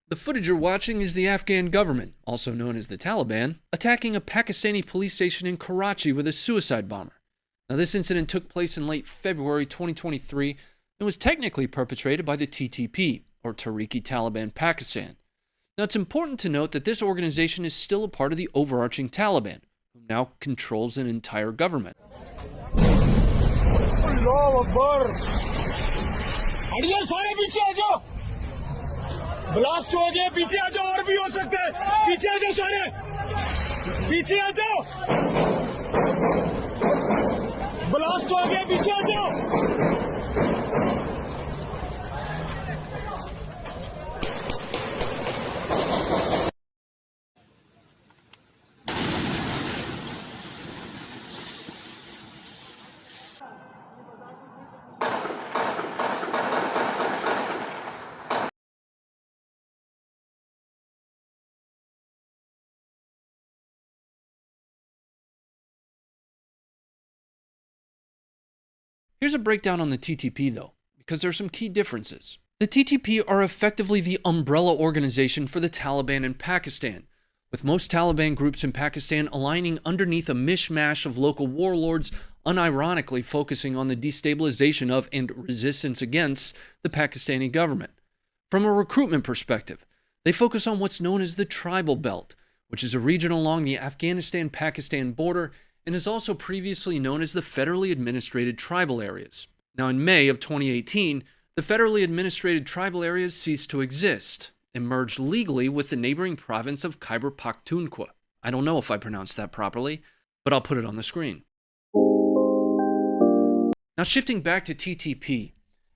The footage you're watching is the Afghan government, also known as the Taliban, attacking a Pakistani police station in Karachi with a suicide bomber. Now, this incident took place in late February 2023 and was technically perpetrated by the TTP, or Tehrik-i-Taliban Pakistan. Now, it's important to note that this organization is still a part of the overarching Taliban, who now controls an entire government. Blast हो गया पीछे आ जाओ और भी हो सकता है पीछे आ जाओ सारे पीछे आ जाओ ब्लास्ट हो गया पीछे आ जाओ Here's a breakdown on the TTP, though, because there are some key differences. The TTP are effectively the umbrella organization for the Taliban in Pakistan, with most Taliban groups in Pakistan aligning underneath a mishmash of local warlords, unironically focusing on the destabilization of and resistance against the Pakistani government. From a recruitment perspective, they focus on what's known as the Tribal Belt, which is a region along the Afghanistan-Pakistan border and is also previously known as the Federally Administrated Tribal Areas. Now, in May of 2018, the Federally Administrated Tribal Areas ceased to exist and merged legally with the neighboring province of Khyber Pakhtunkhwa. I don't know if I pronounced that properly, but I'll put it on the screen. Now, shifting back to TTP.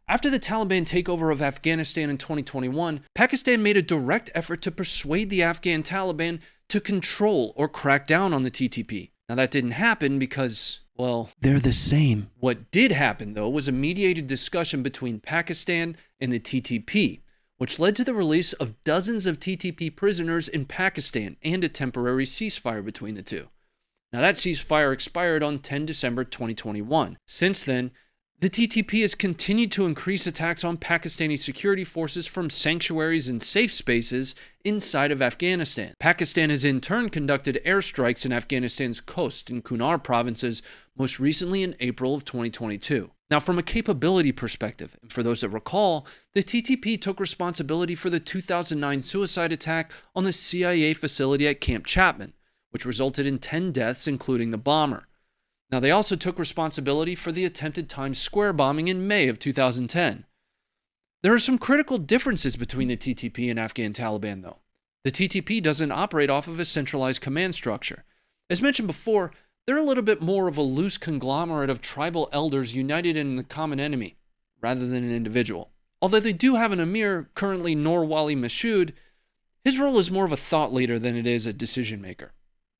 After the Taliban takeover of Afghanistan in 2021, Pakistan made a direct effort to persuade the Afghan Taliban to control or crack down on the TTP. Now, that didn't happen because, well, they're the same. What did happen, though, was a mediated discussion between Pakistan and the TTP, which led to the release of dozens of TTP prisoners in Pakistan and a temporary ceasefire between the two. Now, that ceasefire expired on 10 December 2021. Since then, the TTP has continued to increase attacks on Pakistani security forces from sanctuaries and safe spaces inside of Afghanistan. Pakistan has in turn conducted airstrikes in Afghanistan's Khost and Kunar provinces, most recently in April of 2022. Now, from a capability perspective, and for those that recall, the TTP took responsibility for the 2009 suicide attack on the CIA facility at Camp Chapman, which resulted in 10 deaths, including the bomber. Now, they also took responsibility for the attempted Times Square bombing in May of 2010. There are some critical differences between the TTP and Afghan Taliban, though. The TTP doesn't operate off of a centralized command structure. As mentioned before, they're a little bit more of a loose conglomerate of tribal elders united in the common enemy, rather than an individual. Although they do have an emir, currently Noor Wali Mashood, his role is more of a thought leader than it is a decision maker.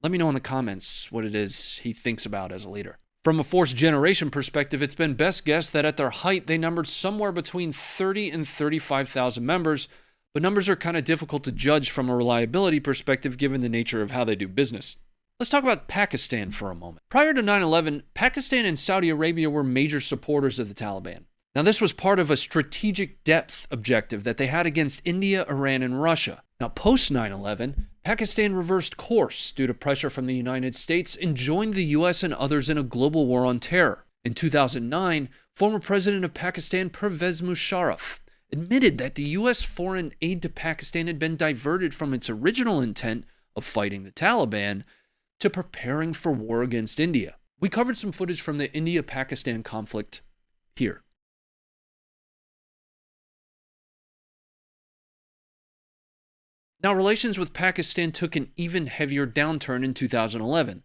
Let me know in the comments what it is he thinks about as a leader. From a force generation perspective, it's been best guessed that at their height, they numbered somewhere between 30 and 35,000 members, but numbers are kind of difficult to judge from a reliability perspective given the nature of how they do business. Let's talk about Pakistan for a moment. Prior to 9/11, Pakistan and Saudi Arabia were major supporters of the Taliban. Now, this was part of a strategic depth objective that they had against India, Iran, and Russia. Now, post 9/11, Pakistan reversed course due to pressure from the United States and joined the US and others in a global war on terror. In 2009, former President of Pakistan Pervez Musharraf admitted that the US foreign aid to Pakistan had been diverted from its original intent of fighting the Taliban to preparing for war against India. We covered some footage from the India-Pakistan conflict here. Now, relations with Pakistan took an even heavier downturn in 2011.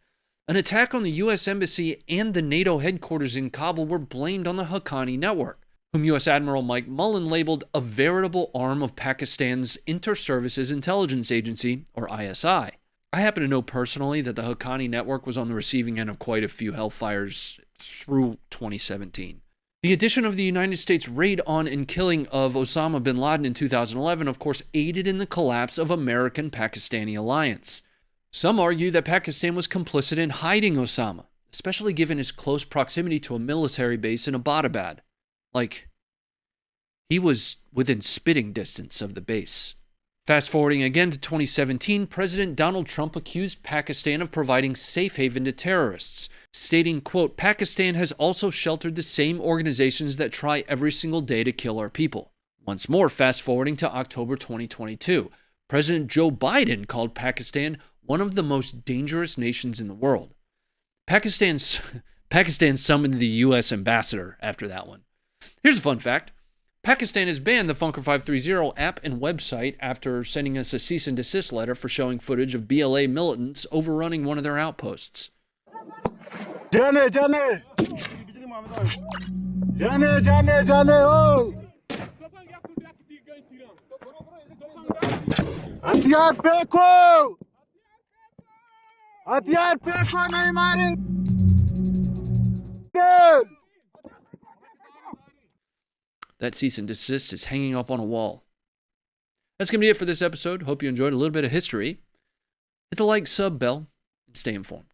An attack on the US Embassy and the NATO headquarters in Kabul were blamed on the Haqqani network, whom US Admiral Mike Mullen labeled a veritable arm of Pakistan's Inter-Services Intelligence Agency, or ISI. I happen to know personally that the Haqqani network was on the receiving end of quite a few hellfires through 2017. The addition of the United States raid on and killing of Osama bin Laden in 2011, of course, aided in the collapse of American-Pakistani alliance. Some argue that Pakistan was complicit in hiding Osama, especially given his close proximity to a military base in Abbottabad. Like, he was within spitting distance of the base. Fast forwarding again to 2017, President Donald Trump accused Pakistan of providing safe haven to terrorists, stating, quote, Pakistan has also sheltered the same organizations that try every single day to kill our people. Once more, fast forwarding to October 2022, President Joe Biden called Pakistan one of the most dangerous nations in the world. Pakistan summoned the U.S. ambassador after that one. Here's a fun fact. Pakistan has banned the Funker 530 app and website after sending us a cease and desist letter for showing footage of BLA militants overrunning one of their outposts. जाने जाने जाने जाने जाने ओ हथियार फेंको हथियार फेंको नहीं मारेंगे That cease and desist is hanging up on a wall. That's going to be it for this episode. Hope you enjoyed a little bit of history. Hit the like, sub bell, and stay informed.